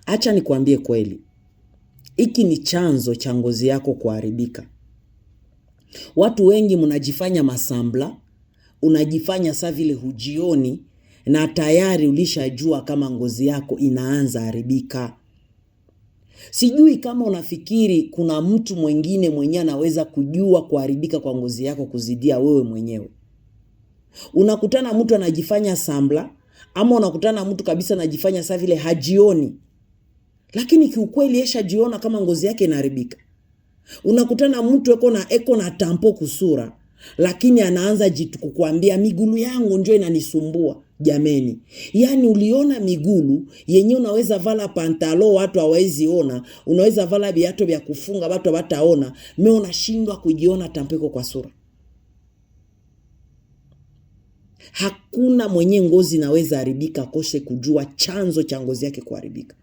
Acha nikwambie kweli, hiki ni chanzo cha ngozi yako kuharibika. Watu wengi mnajifanya masambla, unajifanya saa vile hujioni, na tayari ulishajua kama ngozi yako inaanza haribika. Sijui kama unafikiri kuna mtu mwingine mwenye anaweza kujua kuharibika kwa ngozi yako kuzidia wewe mwenyewe. Unakutana mtu anajifanya sambla, ama unakutana mtu kabisa anajifanya saa vile hajioni, lakini kiukweli jiona kama ngozi yake inaharibika. Unakutana mtu eko na tampo kusura, lakini anaanza kukuambia migulu yangu ndio inanisumbua. Jameni, yani uliona migulu yenye unaweza vala pantalo watu hawezi ona, unaweza vala viatu vya kufunga watu hawataona, mimi unashindwa kujiona tampeko kwa sura. Hakuna mwenye ngozi naweza haribika kose kujua chanzo cha ngozi yake kuharibika.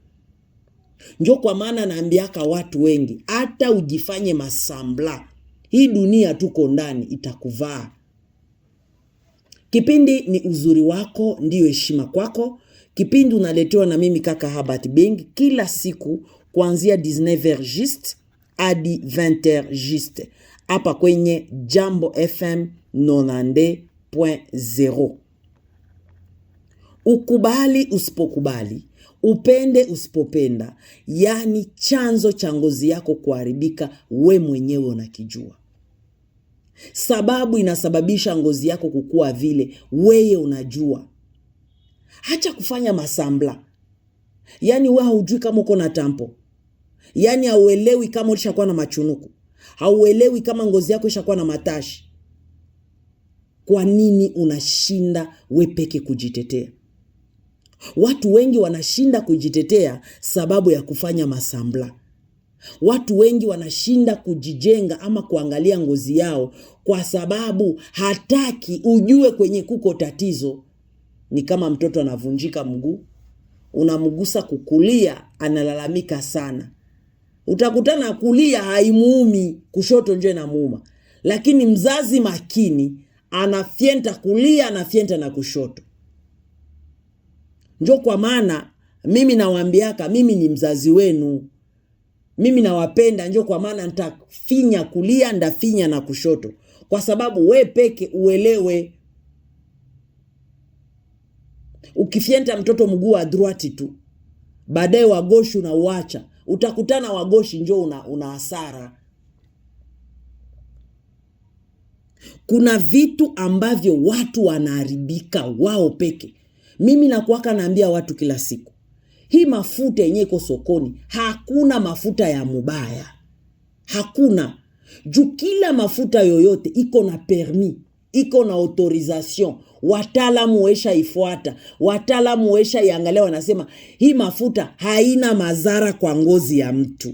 Ndio kwa maana naambiaka watu wengi, hata ujifanye masambla, hii dunia tuko ndani itakuvaa. Kipindi ni uzuri wako, ndiyo heshima kwako. Kipindi unaletewa na mimi kaka Herbert Beng kila siku kuanzia 19h juste hadi 20h juste, hapa kwenye Jambo FM 90.0. Ukubali usipokubali, upende usipopenda, yani chanzo cha ngozi yako kuharibika we mwenyewe unakijua. Sababu inasababisha ngozi yako kukua vile wewe unajua. Acha kufanya masambla. Yani wewe hujui kama uko na tampo. Yani hauelewi kama ulishakuwa na machunuku. Hauelewi kama ngozi yako ishakuwa na matashi. Kwa nini unashinda we peke kujitetea? Watu wengi wanashinda kujitetea sababu ya kufanya masambla. Watu wengi wanashinda kujijenga ama kuangalia ngozi yao kwa sababu hataki ujue kwenye kuko tatizo. Ni kama mtoto anavunjika mguu, unamgusa kukulia, analalamika sana. Utakutana kulia haimuumi, kushoto nje na muuma. Lakini mzazi makini anafienta kulia, anafienta na kushoto. Ndio kwa maana mimi nawaambiaka, mimi ni mzazi wenu. Mimi nawapenda, ndio kwa maana nitafinya kulia, ndafinya na kushoto. Kwa sababu we peke uelewe. Ukifienta mtoto mguu wa droite tu, baadaye wagoshi unauacha, utakutana wagoshi ndio una hasara. Kuna vitu ambavyo watu wanaharibika wao peke. Mimi nakuwaka naambia watu kila siku, hii mafuta yenye iko sokoni, hakuna mafuta ya mubaya. Hakuna. Juu kila mafuta yoyote iko na permis, iko na autorisation. Wataalamu wesha ifuata, wataalamu wesha iangalia, wanasema hii mafuta haina madhara kwa ngozi ya mtu.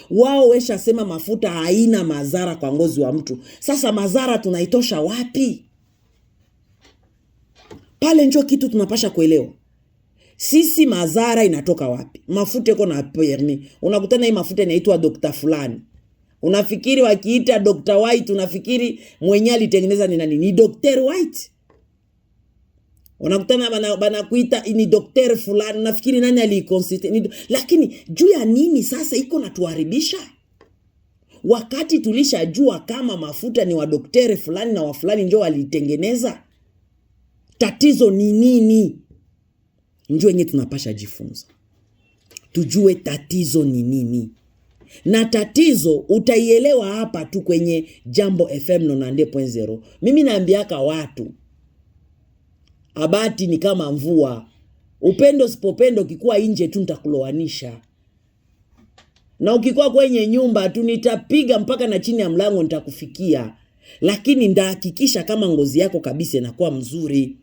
Wao wesha sema mafuta haina madhara kwa ngozi wa mtu. Sasa madhara tunaitosha wapi? Pale njo kitu tunapasha kuelewa. Sisi madhara inatoka wapi? Mafuta iko na permis. Unakutana hii mafuta inaitwa Dr. fulani. Unafikiri wakiita Dr. White, unafikiri mwenye alitengeneza ni nani? Ni Dr. White. Unakutana bana kuita ni Dr. fulani, unafikiri nani aliconstitute? Lakini juu ya nini sasa iko na tuharibisha? Wakati tulishajua kama mafuta ni wa Dr. fulani na wa fulani ndio walitengeneza. Tatizo ni nini? Njoo yenye tunapasha jifunza. Tujue tatizo ni nini. Na tatizo utaielewa hapa tu kwenye Jambo FM 90.0. Mimi naambiaka watu, abati ni kama mvua. Upendo sipopendo kikuwa nje tu nitakulowanisha. Na ukikuwa kwenye nyumba tu nitapiga mpaka na chini ya mlango nitakufikia. Lakini ndahakikisha kama ngozi yako kabisa inakuwa mzuri.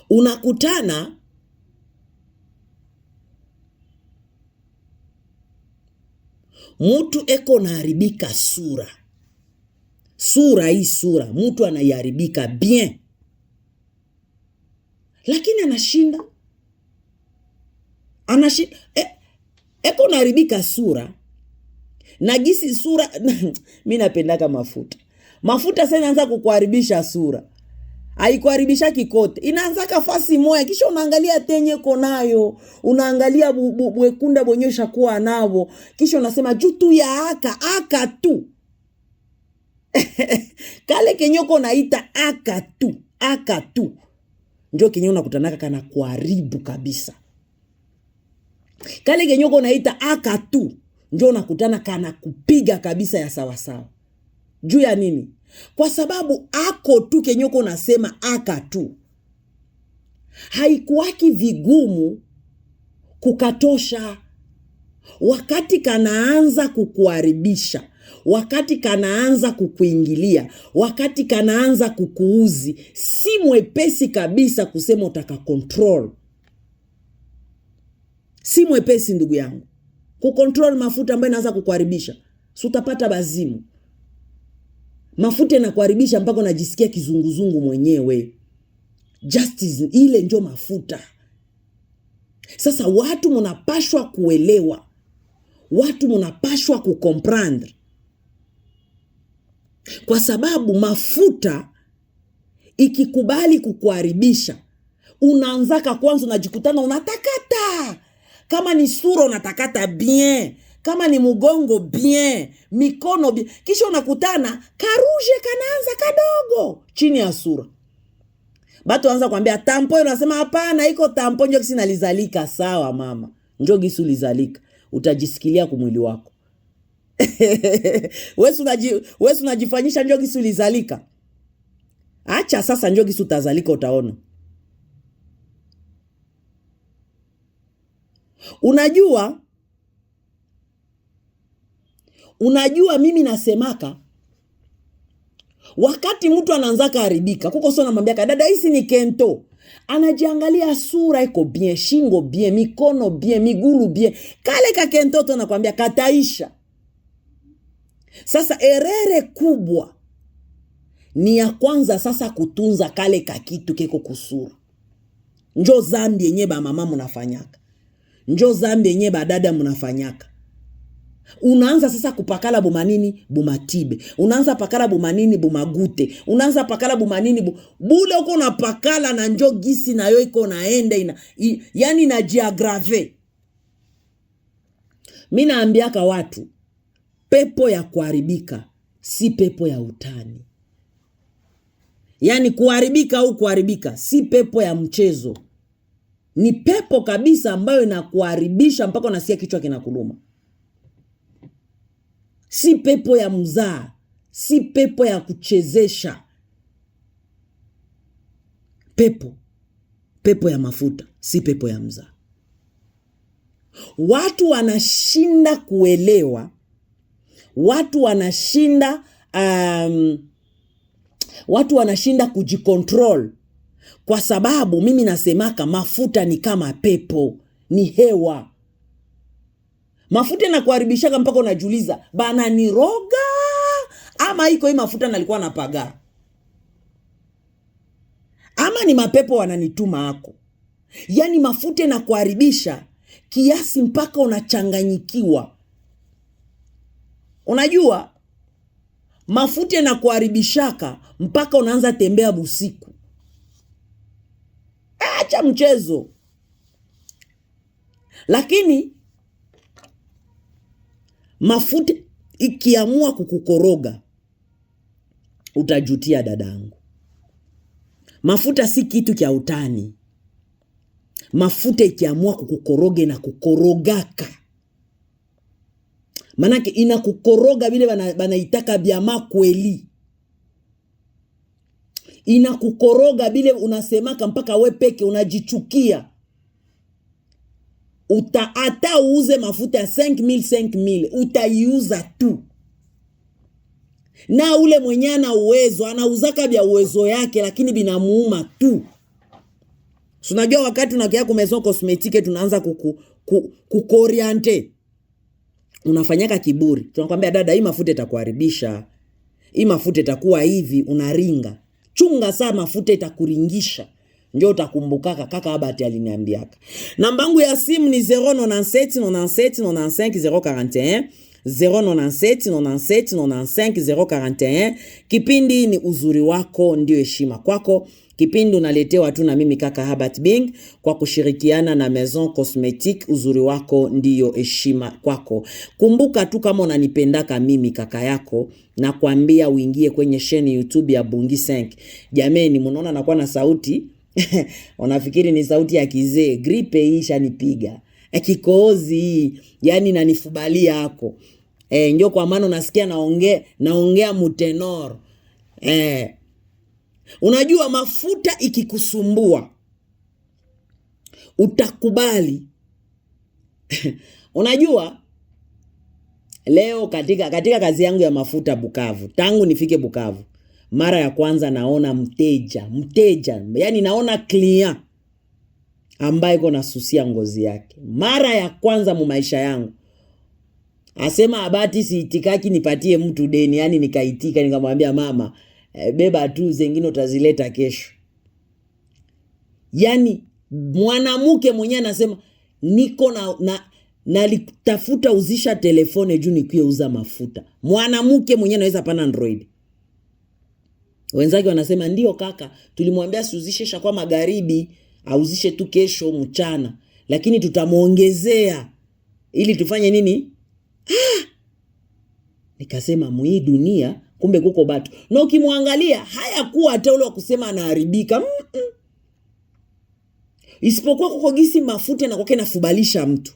Unakutana mtu eko naharibika sura. Hii sura mtu anaiharibika bien. Lakini anashinda. Eko naharibika sura. Na gisi sura mimi napendaka mafuta. Mafuta sasa inaanza kukuharibisha sura. haikuharibisha kikote. Inaanza kafasi moja kisha unaangalia tenye konayo, unaangalia bwekunda bonyesha kuwa nabo, kisha unasema jutu ya aka tu. Kale kenyoko naita aka tu. Ndio kenye unakutanaka kana kuharibu kabisa. Kale kenyoko naita aka tu, ndio unakutana kana kupiga kabisa ya sawa sawa. Juu ya nini? Kwa sababu ako tu kenyoko nasema aka tu, haikuwaki vigumu kukatosha. Wakati kanaanza kukuharibisha, wakati kanaanza kukuingilia, wakati kanaanza kukuuzi, si mwepesi kabisa kusema utaka control. Si mwepesi ndugu yangu kucontrol mafuta ambayo inaanza kukuharibisha. Si utapata bazimu. Mafuta yanakuharibisha mpaka unajisikia kizunguzungu mwenyewe. Justice ile ndio mafuta. Sasa watu mnapashwa kuelewa. Watu mnapashwa kucomprendre. Kwa sababu mafuta ikikubali kukuharibisha, unaanzaka kwanza unajikutana unatakata. Kama ni sura unatakata bien, kama ni mugongo bien, mikono bien. Kisha unakutana karuje kanaanza kadogo chini ya sura. Batu anza kuambia tampo, unasema hapana iko tampo njo kisi nalizalika. Sawa mama, njo gisi ulizalika. Utajisikilia kumwili wako. Wewe unajifanyisha njo gisi ulizalika. Acha sasa njo gisi utazalika utaona. Unajua mimi nasemaka wakati mtu anaanza haribika, kuko sio namwambia dada hisi ni kento. Anajiangalia sura iko bien, shingo bien, mikono bien, migulu bien. Kale ka kento to nakwambia kataisha. Sasa erere kubwa ni ya kwanza sasa kutunza kale ka kitu keko kusura. Njo zambi yenye ba mama mnafanyaka. Njo zambi yenye ba dada mnafanyaka. Unaanza sasa kupakala bumanini bumatibe. Unaanza pakala bumanini bumagute. Unaanza pakala bumanini bule uko unapakala na njo gisi na yo iko naenda yani na jiagrave. Mimi naambiaka watu pepo ya kuharibika si pepo ya utani. Yani kuharibika au kuharibika si pepo ya mchezo. Ni pepo kabisa ambayo inakuharibisha mpaka unasikia kichwa kinakuluma. Si pepo ya mzaa, si pepo ya kuchezesha. Pepo ya mafuta, si pepo ya mzaa. Watu wanashinda kuelewa, watu wanashinda kujikontrol. Kwa sababu mimi nasemaka mafuta ni kama pepo, ni hewa. Mafuta na kuharibishaka mpaka unajiuliza, bana niroga ama iko hii mafuta nalikuwa napaga? Ama ni mapepo wananituma hako? Yani mafuta na kuharibisha kiasi mpaka unachanganyikiwa. Unajua mafuta na kuharibishaka mpaka unaanza tembea busiku. Acha mchezo. Lakini mafuta ikiamua kukukoroga utajutia dadangu. Mafuta si kitu kia utani. Mafuta ikiamua kukukoroge na kukorogaka. Manake inakukoroga vile banaitaka biama kweli. Inakukoroga vile unasemaka mpaka we peke unajichukia. Ata uuze mafuta ya 5,000 utaiuza tu. Na ule mwenye ana uwezo anauzaka bia uwezo yake, lakini binamuuma tu. Unajua wakati unakia kwa maison cosmetique tunaanza kukoriente. Unafanyaka kiburi. Tunakwambia dada hii mafuta itakuharibisha. Hii mafuta itakuwa hivi, unaringa. Chunga saa mafuta itakuringisha. Ndio utakumbukaka kaka Abati aliniambiaka. Namba yangu ya simu ni 097 97 95 041 097 97 95 041. Kipindi ni uzuri wako ndio heshima kwako. Kipindi unaletewa tu na mimi kaka Herbert Bing kwa kushirikiana na Maison Cosmetique. Uzuri wako ndio heshima kwako. Kumbuka tu kama unanipendaka mimi kaka yako, na kuambia uingie kwenye channel YouTube ya Bungi 5. Jameni, mnaona nakuwa na sauti unafikiri ni sauti ya kizee. Gripe hii shanipiga, kikohozi yani nanifubalia hako. Ndio kwa maana unasikia naongea mutenor. Unajua mafuta ikikusumbua utakubali. Unajua leo katika kazi yangu ya mafuta Bukavu, tangu nifike Bukavu, mara ya kwanza naona mteja, yani naona client ambaye iko nasusia ngozi yake. Mara ya kwanza mu maisha yangu. Asema abati siitikaki nipatie mtu deni, yani nikaitika, nikamwambia mama, beba tu zingine utazileta kesho. Yani mwanamke mwenyewe anasema niko nalitafuta uzisha telefone juu nikuye uza mafuta. Mwanamke mwenyewe anaweza pana Android. Wenzake wanasema ndio kaka, tulimwambia siuzishe shakwa magharibi, auzishe tu kesho mchana, lakini tutamuongezea ili tufanye nini? Nikasema mwi dunia kumbe kuko batu. Na ukimwangalia haya kuwa hata ule wa kusema anaharibika. Isipokuwa kuko gisi mafuta na kwake nafubalisha mtu.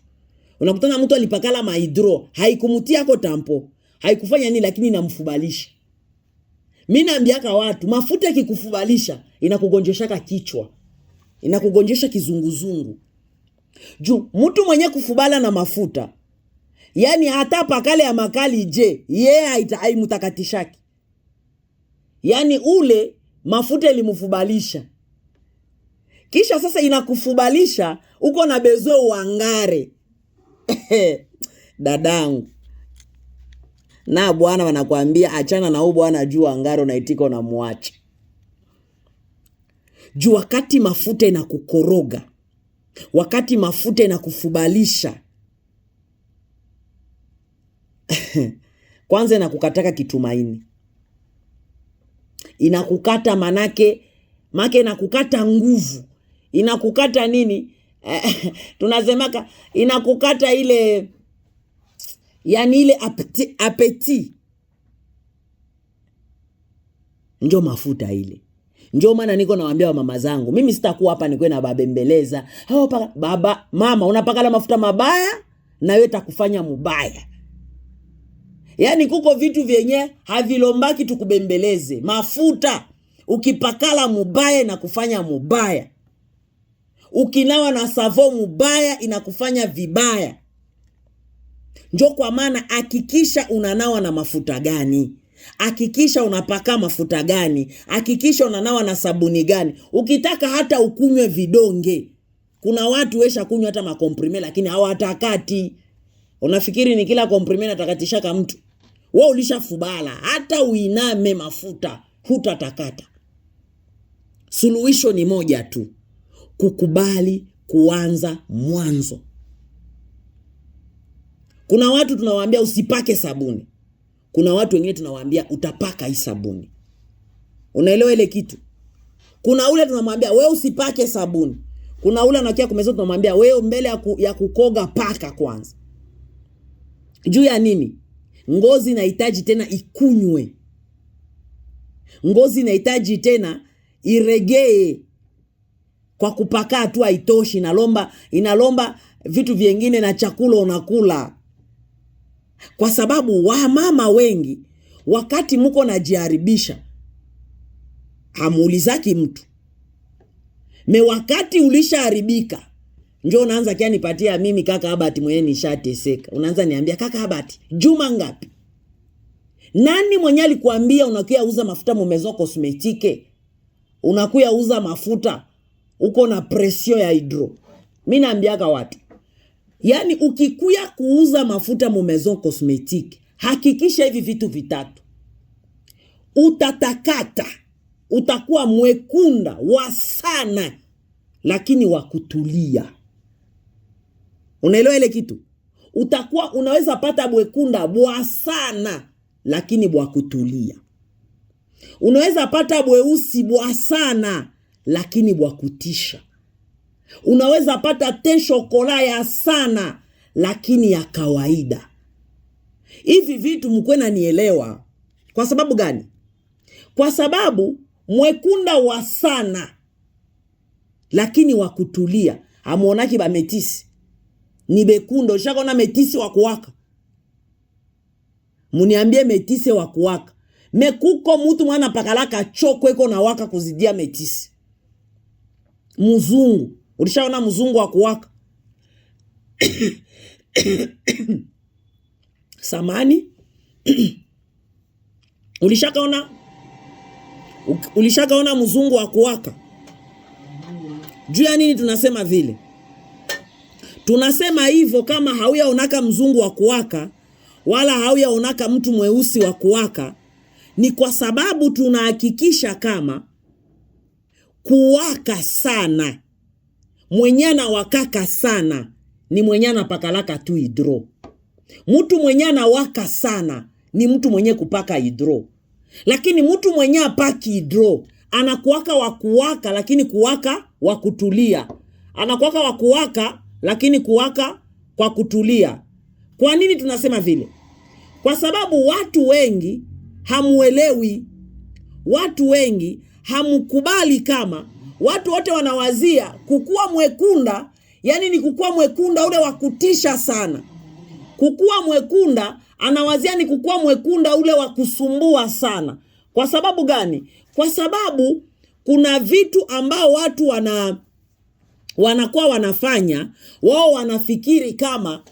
Unakutana mtu alipakala mahidro, haikumutia kwa tampo, haikufanya nini, lakini inamfubalisha. Mimi naambiaka watu, mafuta yakikufubalisha inakugonjeshaka kichwa, inakugonjesha kizunguzungu. Juu mtu mwenye kufubala na mafuta, yani hata pakale ya makali je, haimutakatisha. Yani ule mafuta ilimufubalisha. Kisha sasa inakufubalisha, uko na bezo uangare. Dadangu. Na bwana wanakuambia achana na huyu bwana juu angaro na itiko na muache. Juu wakati mafuta inakukoroga, wakati mafuta inakufubalisha, kwanza inakukataka kitumaini. Inakukata make inakukata nguvu. Inakukata nini? Tunasemaka inakukata ile, yani ile apeti. Ndio mafuta ile. Ndio maana niko nawaambia wa mama zangu, mimi sitakuwa hapa nikwe na babembeleza. Baba, mama unapakala mafuta mabaya na wewe takufanya mubaya. Yani kuko vitu vyenye havilombaki tukubembeleze. Mafuta ukipakala mubaya inakufanya mubaya. Ukinawa na savo mubaya inakufanya vibaya. Njo kwa maana hakikisha unanawa na mafuta gani, hakikisha unapaka mafuta gani, hakikisha unanawa na sabuni gani. Ukitaka hata ukunywe vidonge. Kuna watu wesha kunywa hata makomprime lakini hawatakati. Unafikiri ni kila komprime natakatishaka mtu? Wewe ulishafubala, hata uiname mafuta hutatakata. Suluhisho ni moja tu. Kukubali kuanza mwanzo. Kuna watu tunawaambia usipake sabuni. Kuna watu wengine tunawaambia utapaka hii sabuni. Unaelewa ile kitu? Kuna ule tunamwambia wewe usipake sabuni. Kuna ule anakia kumeza tunamwambia wewe mbele ya kukoga paka kwanza. Juu ya nini? Ngozi inahitaji tena ikunywe. Ngozi inahitaji tena iregee. Kwa kupaka tu haitoshi, inalomba vitu vingine na chakula unakula. Kwa sababu wamama wengi wakati mko najiharibisha hamuulizaki mtu. Wakati ulishaharibika njoo unaanza kia nipatia mimi kaka Herbert mwenye nishateseka. Unaanza niambia kaka Herbert, juma ngapi? Nani mwenye alikuambia unakuya uza mafuta mu Maison Cosmetique? Unakuya uza mafuta uko na presio ya hidro. Mimi naambiaka watu, yani ukikuya kuuza mafuta mu Maison Cosmetique, hakikisha hivi vitu vitatu. Utatakata, utakuwa mwekunda wa sana, lakini wa kutulia. Unaelewa ile kitu? unaweza pata bwekunda bwa sana lakini bwa kutulia. Unaweza pata bweusi bwa sana lakini bwa kutisha. Unaweza pata te shokola ya sana lakini ya kawaida. Hivi vitu mkwena nielewa. Kwa sababu gani? Kwa sababu mwekunda wa sana lakini wa kutulia, hamuonaki ba metisi ni bekundo. Shakona metisi wa kuwaka, muniambie metisi wa kuwaka. Mekuko mtu mwana pakalaka choko eko na waka kuzidia metisi. Mzungu, ulishaona mzungu wa kuwaka? Samani ulishakaona mzungu wa kuwaka? Juu ya nini tunasema vile? Tunasema hivyo kama hauyaonaka mzungu wa kuwaka wala hauyaonaka mtu mweusi wa kuwaka, ni kwa sababu tunahakikisha kama kuwaka sana, mwenyana wakaka sana, ni mwenyana pakalaka tu hidro. Mtu mwenyana waka sana ni mtu mwenye kupaka hidro. Lakini mtu mwenye apaki hidro anakuwaka wakuwaka lakini kuwaka wakutulia. Anakuwaka wakuwaka lakini kuwaka kwa kutulia. Kwa nini tunasema vile? Kwa sababu watu wengi hamuelewi. Watu wengi hamukubali kama watu wote wanawazia kukua mwekunda, yani ni kukua mwekunda ule wakutisha sana. Kukua mwekunda anawazia ni kukua mwekunda ule wakusumbua sana. Kwa sababu gani? Kwa sababu kuna vitu ambao watu wanakuwa wanafanya, wao wanafikiri kama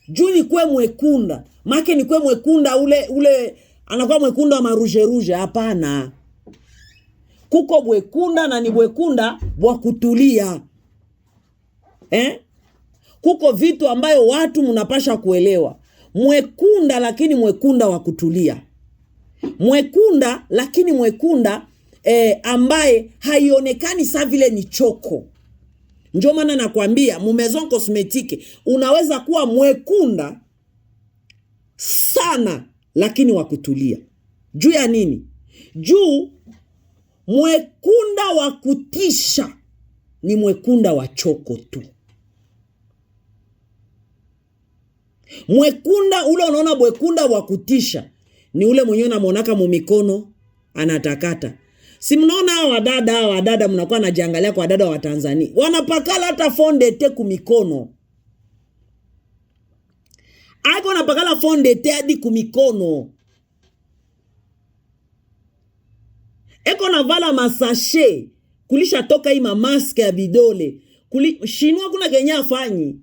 juu ni kwe mwekunda, make ni kwe mwekunda ule anakuwa mwekunda wa maruje ruje. Hapana. Kuko mwekunda na ni mwekunda wa kutulia. Kuko vitu ambayo watu mnapasha kuelewa. Mwekunda lakini mwekunda wa kutulia. Mwekunda lakini mwekunda ambaye haionekani sa vile ni choko. Ndio maana nakwambia mu Maison Cosmetique unaweza kuwa mwekunda sana lakini wa kutulia. Juu ya nini? Juu mwekunda wa kutisha ni mwekunda wa choko tu. Mwekunda ule unaona, mwekunda wa kutisha ni ule mwenye unamonaka mu mikono anatakata. Si mnaona hao wadada mnakuwa najiangalia kwa wadada wa Tanzania. Wanapakala hata fonde te ku mikono. Ako wanapakala fonde te hadi ku mikono. Eko na vala masashe kulisha toka hii mamaske ya bidole. Shinua kuna Kenya afanyi.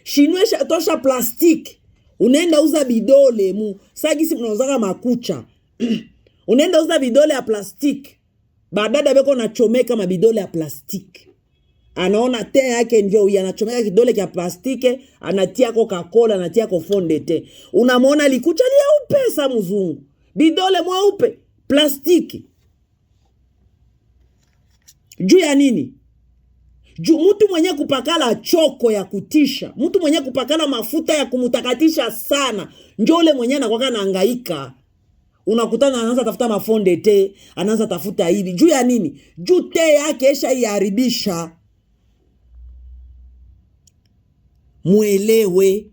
Shinua tosha plastiki. Unaenda uza bidole sagisi mnauzaka makucha. Unaenda uza bidole ya plastiki. Badada beko na chomeka mabidole ya plastiki. Anaona te yake njoo anachomeka kidole kia plastiki, anatia Coca-Cola, anatia ko fonde te. Unamuona likucha lieupe sa mzungu. Bidole mweupe, plastiki. Juu ya nini? Juu mtu mwenye kupakala choko ya kutisha, mtu mwenye kupakala mafuta ya kumutakatisha sana, njoo ule mwenye anakuwa anahangaika. Unakutana anaanza tafuta mafonde te, anaanza tafuta hivi. Juu ya nini? Juu te yake esha iharibisha. Muelewe,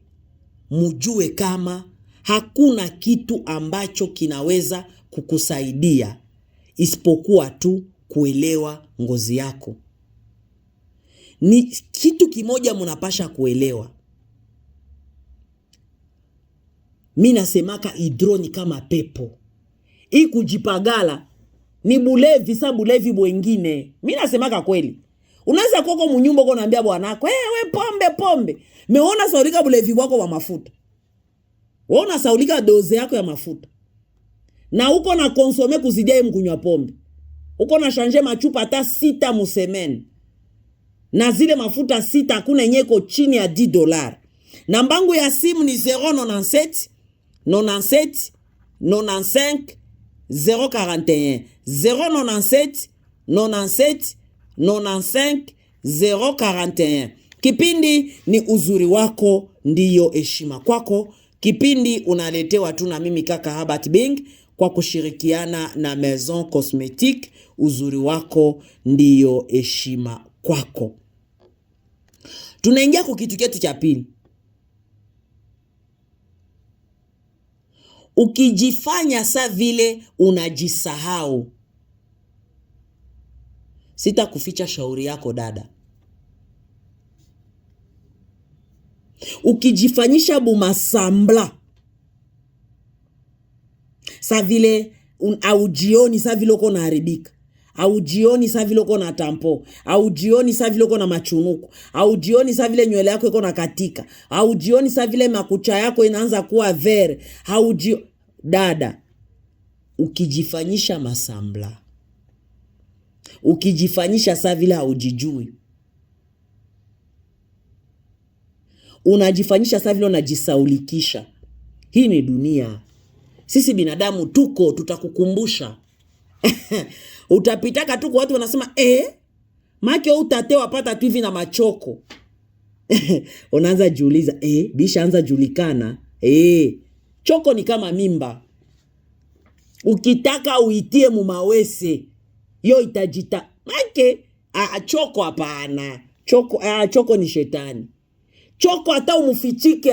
mujue kama hakuna kitu ambacho kinaweza kukusaidia isipokuwa tu kuelewa ngozi yako. Ni kitu kimoja mnapasha kuelewa. Mimi nasemaka hidroni kama pepo. Hii kujipagala ni bulevi, sa bulevi bwengine. Mimi nasemaka kweli. Unaweza koko munyumba uko naambia bwanako, "We pombe." Meona saulika bulevi wako wa mafuta. Waona saulika doze yako ya mafuta. Na uko na konsome kuzidia mkunywa pombe. Uko na changer machupa hata 6 musemene. Na zile mafuta 6 hakuna yenyeko chini ya $10. Nambangu ya simu ni 097 97 95 041 097 97 95 041. Kipindi ni uzuri wako ndiyo heshima kwako. Kipindi unaletewa tu na mimi kaka Herbert Bing kwa kushirikiana na Maison Cosmétique. Uzuri wako ndiyo heshima kwako. Tunaingia kwa kitu chetu cha pili. Ukijifanya sa vile unajisahau, sita kuficha shauri yako dada. Ukijifanyisha bumasambla sa vile au jioni sa vile uko naharibika, au jioni sa vile uko na tampo, au jioni sa vile uko na machunuko, au jioni sa vile nywele yako iko na katika, au jioni sa vile makucha yako inaanza kuwa vere, dada, ukijifanyisha masambla, ukijifanyisha sa vile haujijui, unajifanyisha sa vile unajisaulikisha. Hii ni dunia. Sisi binadamu tutakukumbusha. Utapitaka tu kwa watu wanasema make utate wapata tu hivi na machoko. Unaanza jiuliza, bisha anza julikana. Choko ni kama mimba. Ukitaka uitie mumawese, yo itajita. Make choko hapana. Choko ni shetani. Choko hata umufichike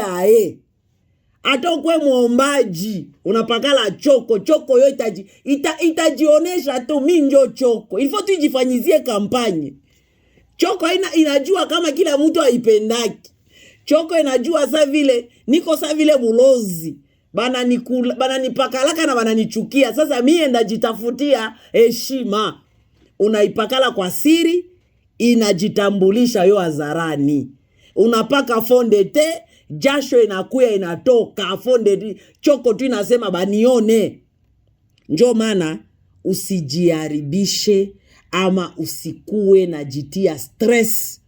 hata ukwe muombaji, unapakala choko yo itajionesha tu mimi ndio choko. Ilifo tu ijifanyizie kampanye. Choko inajua kama kila mtu haipendaki. Choko inajua sa vile niko sa vile bulozi. Bana nipakalaka na bana nichukia. Sasa mimi ndajitafutia heshima. Unaipakala kwa siri, inajitambulisha yo hadharani. Unapaka fonde te, jasho inakuya inatoka, fonde choko tu inasema banione. Njo maana usijiharibishe ama usikue na jitia stress.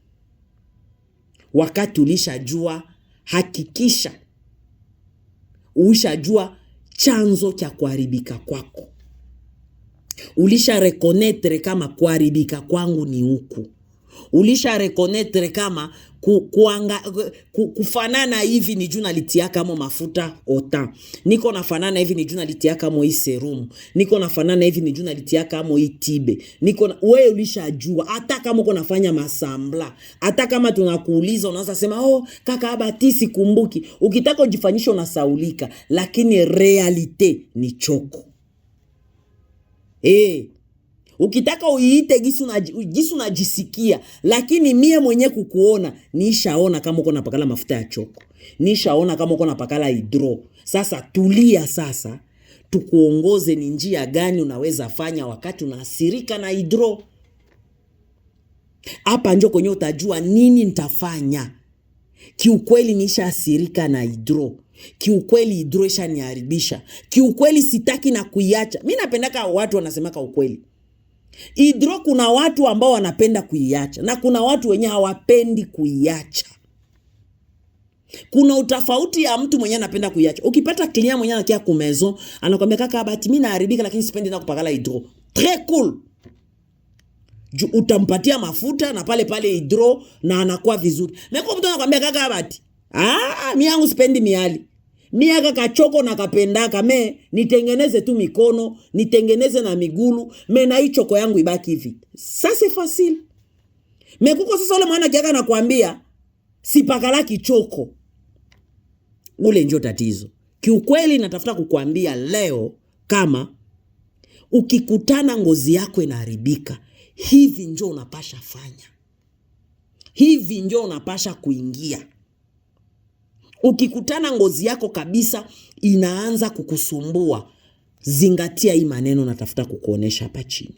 Wakati ulishajua, hakikisha ulishajua chanzo cha kuharibika kwako. Ulisha reconnaître kama kuharibika kwangu ni huku. Ulisha reconnaître kama kufanana hivi ni juu nalitia kama mafuta ota. Niko nafanana hivi ni juu nalitia kama hii serum. Niko nafanana hivi ni juu nalitia kama hii tibe. Wewe ulishajua. Hata kama uko nafanya masambla, hata kama tunakuuliza unaanza sema kaka Herbert sikumbuki. Ukitaka ujifanyisha unasaulika, lakini realite ni choko. Ukitaka uiite gisu unajisikia, lakini mie mwenye kukuona nishaona kama uko napakala mafuta ya choko, nishaona kama uko napakala hidro. Sasa tulia, sasa tukuongoze ni njia gani unaweza fanya wakati unaasirika na hidro. Hapa njo kwenye utajua nini nitafanya. Kiukweli nishaasirika na hidro. Kiukweli hidro ishaniharibisha. Kiukweli sitaki na kuiacha. Mimi napendaka watu wanasemaka ukweli. Hidro kuna watu ambao wanapenda kuiacha na kuna watu wenye hawapendi kuiacha. Kuna utafauti ya mtu mwenye anapenda kuiacha. Ukipata client mwenye anakia ku maison, anakuambia kaka Herbert mimi naharibika lakini sipendi na kupakala hidro. Très cool. Utampatia mafuta na pale hidro na anakuwa vizuri. Meko mtu anakuambia kaka Herbert, mimi yangu sipendi miali. Mimi kaka choko na kapendaka nitengeneze tu mikono, nitengeneze na migulu, na hii choko yangu ibaki hivi. Sasa facile. Mekuko sasa ule mwana kiaka nakwambia sipakala kichoko. Ule ndio tatizo. Kiukweli natafuta kukuambia leo kama ukikutana ngozi yako inaharibika, hivi ndio unapasha fanya. Hivi ndio unapasha kuingia. Ukikutana ngozi yako kabisa inaanza kukusumbua, zingatia hii maneno natafuta kukuonesha hapa chini.